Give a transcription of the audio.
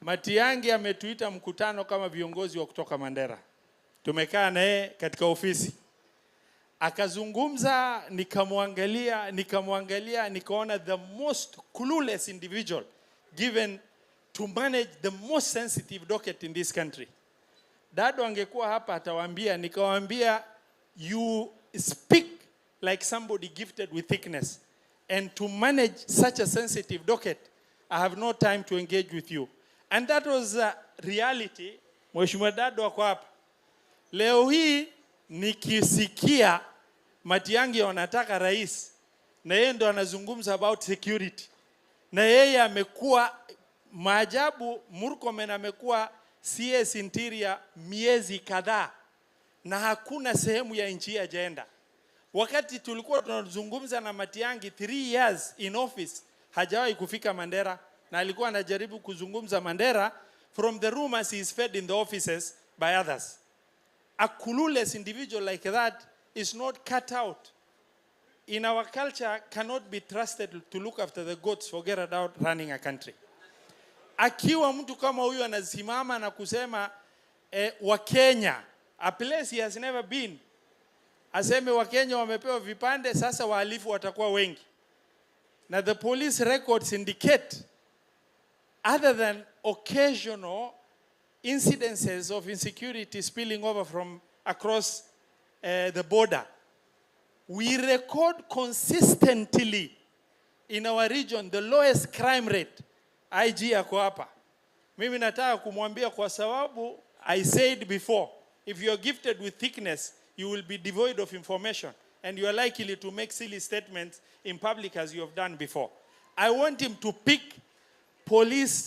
Matiang'i ametuita mkutano kama viongozi wa kutoka Mandera. Tumekaa naye katika ofisi. Akazungumza, nikamwangalia, nikaona the most clueless individual given to manage the most sensitive docket in this country. Dado angekuwa hapa atawaambia, nikawaambia, you speak like somebody gifted with thickness, and to manage such a sensitive docket, I have no time to engage with you. And that was reality. Mheshimiwa Dado ako hapa. Leo hii nikisikia Matiang'i wanataka rais, na yeye ndo anazungumza about security, na yeye amekuwa maajabu. Murkomen amekuwa CS Interior miezi kadhaa na hakuna sehemu ya nchi agenda. Wakati tulikuwa tunazungumza na Matiang'i 3 years in office, hajawahi kufika Mandera, na alikuwa anajaribu kuzungumza Mandera from the rumors he is fed in the offices by others. A clueless individual like that is not cut out. In our culture, cannot be trusted to look after the goats, forget about running a country. Akiwa mtu kama huyu anasimama na kusema wa Kenya, a place he has never been, aseme wa Kenya wamepewa vipande, sasa wahalifu watakuwa wengi. Now the police records indicate, other than occasional incidences of insecurity spilling over from across the border, we record consistently in our region the lowest crime rate. IG yako hapa. Mimi nataka kumwambia, kwa sababu I said before, if you are gifted with thickness, you will be devoid of information, and you are likely to make silly statements in public as you have done before. I want him to pick police